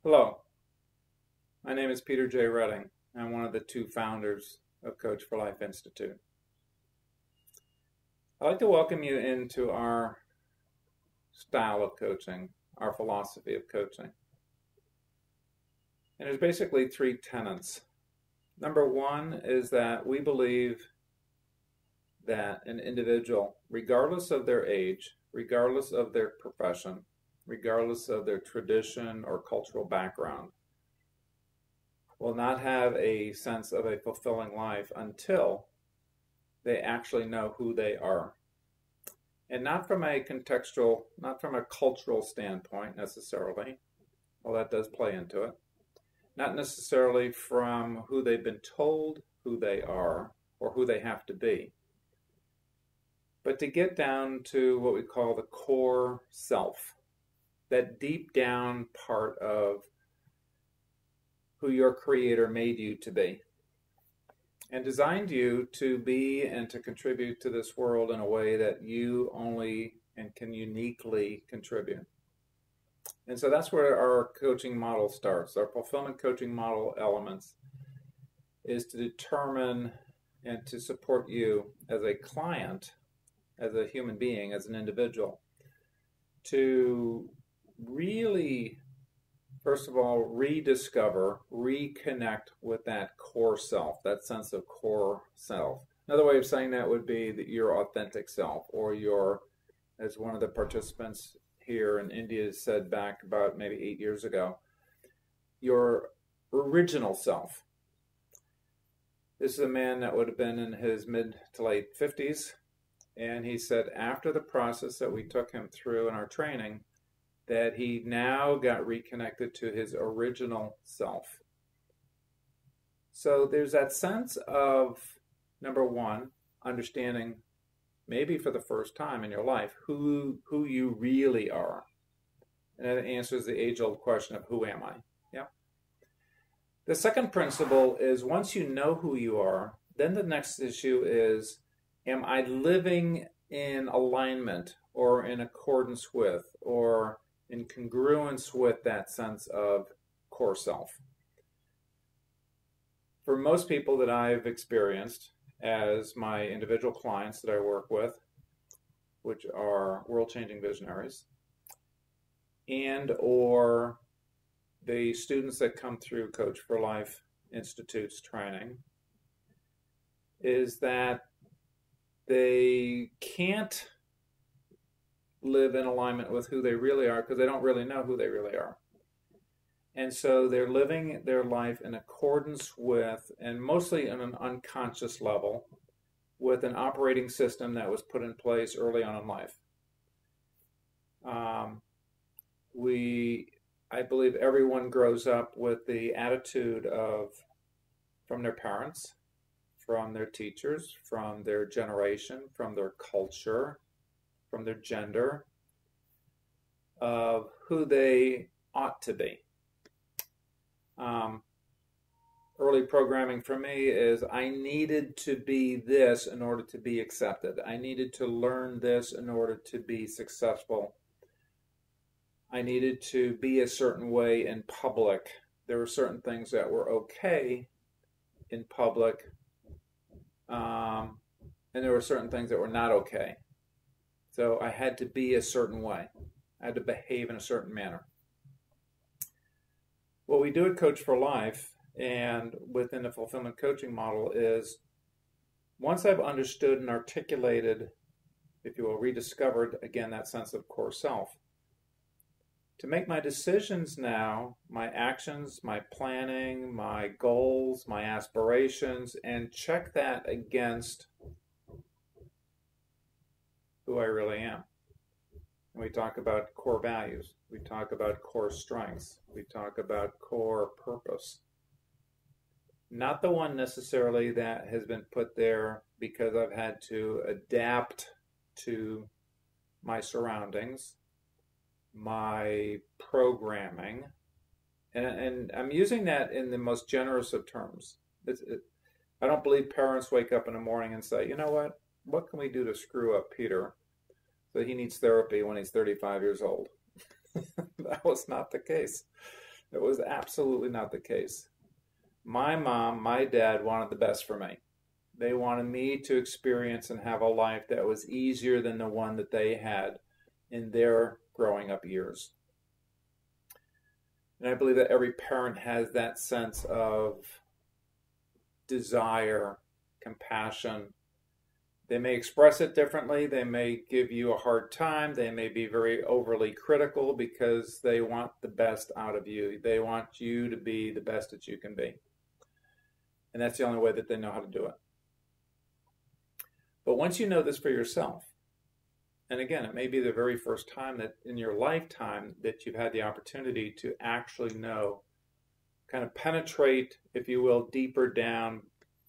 Hello, my name is Peter J. Redding. I'm one of the two founders of Coach for Life Institute. I'd like to welcome you into our style of coaching, our philosophy of coaching. And there's basically three tenets. Number one is that we believe that an individual, regardless of their age, regardless of their profession, regardless of their tradition or cultural background, will not have a sense of a fulfilling life until they actually know who they are. And not from a contextual, not from a cultural standpoint necessarily, well, that does play into it. Not necessarily from who they've been told who they are or who they have to be, but to get down to what we call the core self, that deep down part of who your creator made you to be and designed you to be and to contribute to this world in a way that you only and can uniquely contribute. And so that's where our coaching model starts. Our fulfillment coaching model elements is to determine and to support you as a client, as a human being, as an individual, to really, first of all, rediscover, reconnect with that core self, that sense of core self. Another way of saying that would be that your authentic self, or your, as one of the participants here in India said back about maybe 8 years ago, your original self. This is a man that would have been in his mid to late 50s, and he said after the process that we took him through in our training, that he now got reconnected to his original self. So there's that sense of, number one, understanding, maybe for the first time in your life, who you really are. And that answers the age-old question of who am I? Yeah. The second principle is once you know who you are, then the next issue is, am I living in alignment or in accordance with or in congruence with that sense of core self? For most people that I've experienced as my individual clients that I work with, which are world-changing visionaries, and or the students that come through Coach for Life Institute's training, is that they can't live in alignment with who they really are because they don't really know who they really are. And so they're living their life in accordance with, and mostly on an unconscious level, with an operating system that was put in place early on in life. I believe everyone grows up with the attitude of, from their parents, from their teachers, from their generation, from their culture, from their gender, of who they ought to be. Early programming for me is I needed to be this in order to be accepted. I needed to learn this in order to be successful. I needed to be a certain way in public. There were certain things that were okay in public, and there were certain things that were not okay. So I had to be a certain way. I had to behave in a certain manner. What we do at Coach for Life and within the fulfillment coaching model is, once I've understood and articulated, if you will, rediscovered, again, that sense of core self, to make my decisions now, my actions, my planning, my goals, my aspirations, and check that against who I really am. And we talk about core values. We talk about core strengths. We talk about core purpose. Not the one necessarily that has been put there because I've had to adapt to my surroundings, my programming, and I'm using that in the most generous of terms. I don't believe parents wake up in the morning and say, you know what can we do to screw up Peter so he needs therapy when he's 35 years old? That was not the case. It was absolutely not the case. My mom, my dad wanted the best for me. They wanted me to experience and have a life that was easier than the one that they had in their growing up years. And I believe that every parent has that sense of desire, compassion. They may express it differently. They may give you a hard time. They may be very overly critical because they want the best out of you. They want you to be the best that you can be. And that's the only way that they know how to do it. But once you know this for yourself, and again, it may be the very first time that in your lifetime that you've had the opportunity to actually know, kind of penetrate, if you will, deeper down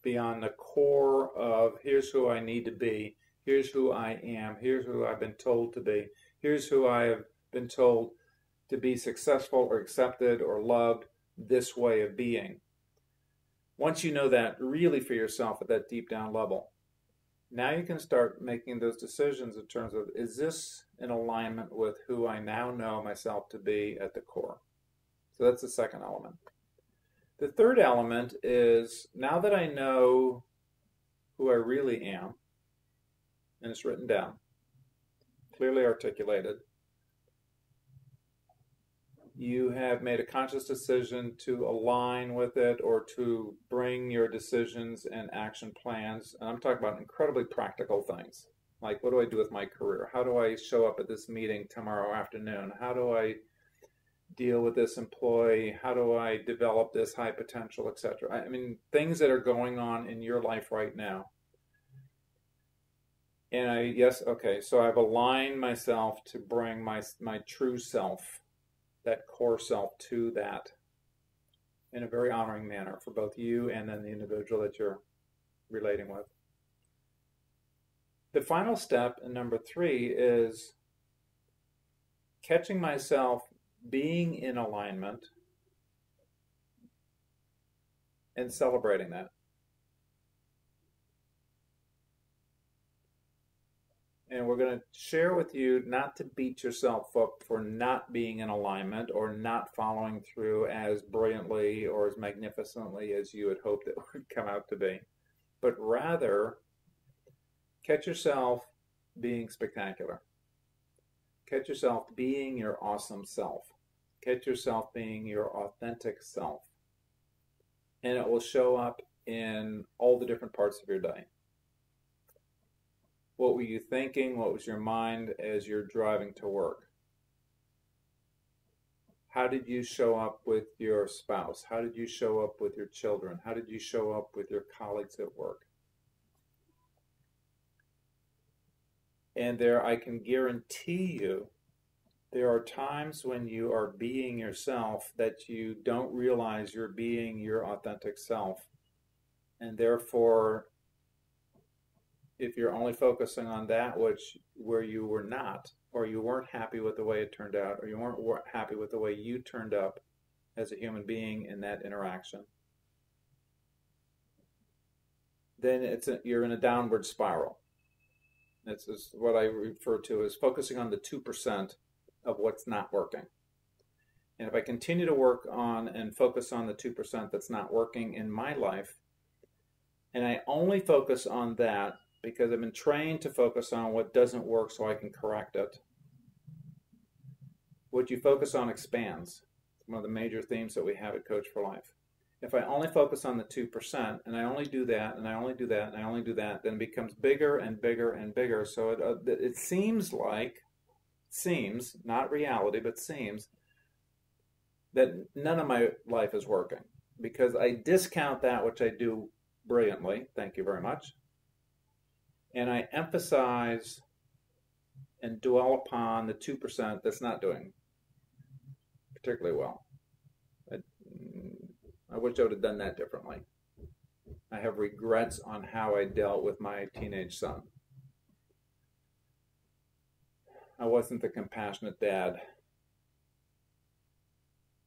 beyond the core of here's who I need to be, here's who I am, here's who I've been told to be, here's who I have been told to be successful or accepted or loved, this way of being. Once you know that really for yourself at that deep down level, now you can start making those decisions in terms of, is this in alignment with who I now know myself to be at the core? So that's the second element. The third element is, now that I know who I really am, and it's written down, clearly articulated, you have made a conscious decision to align with it or to bring your decisions and action plans. And I'm talking about incredibly practical things. Like, what do I do with my career? How do I show up at this meeting tomorrow afternoon? How do I deal with this employee? How do I develop this high potential, etc.? I mean, things that are going on in your life right now. And so I've aligned myself to bring my true self, that core self, to that in a very honoring manner for both you and then the individual that you're relating with. The final step, in number 3, is catching myself being in alignment and celebrating that. And we're going to share with you not to beat yourself up for not being in alignment or not following through as brilliantly or as magnificently as you had hoped it would come out to be, but rather catch yourself being spectacular. Catch yourself being your awesome self. Catch yourself being your authentic self. And it will show up in all the different parts of your day. What were you thinking? What was your mind as you're driving to work? How did you show up with your spouse? How did you show up with your children? How did you show up with your colleagues at work? And there, I can guarantee you, there are times when you are being yourself that you don't realize you're being your authentic self. And therefore, if you're only focusing on that where you were not, or you weren't happy with the way it turned out, or you weren't happy with the way you turned up as a human being in that interaction, then you're in a downward spiral. This is what I refer to as focusing on the 2% of what's not working. And if I continue to work on and focus on the 2% that's not working in my life, and I only focus on that because I've been trained to focus on what doesn't work so I can correct it, what you focus on expands. It's one of the major themes that we have at Coach for Life. If I only focus on the 2%, and I only do that, and I only do that, and I only do that, then it becomes bigger and bigger and bigger. So it seems, not reality, but seems that none of my life is working because I discount that which I do brilliantly, thank you very much, and I emphasize and dwell upon the 2% that's not doing particularly well. I wish I would have done that differently. I have regrets on how I dealt with my teenage son. I wasn't the compassionate dad,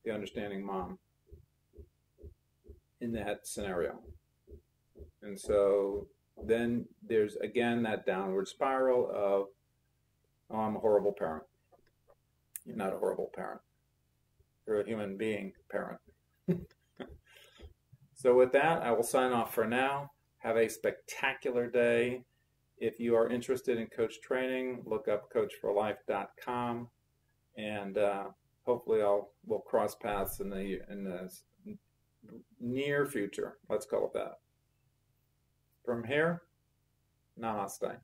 the understanding mom in that scenario. And so then there's again that downward spiral of, oh, I'm a horrible parent. You're not a horrible parent. You're a human being parent. So with that, I will sign off for now. Have a spectacular day. If you are interested in coach training, look up coachforlife.com, and hopefully we'll cross paths in the near future. Let's call it that. From here, namaste.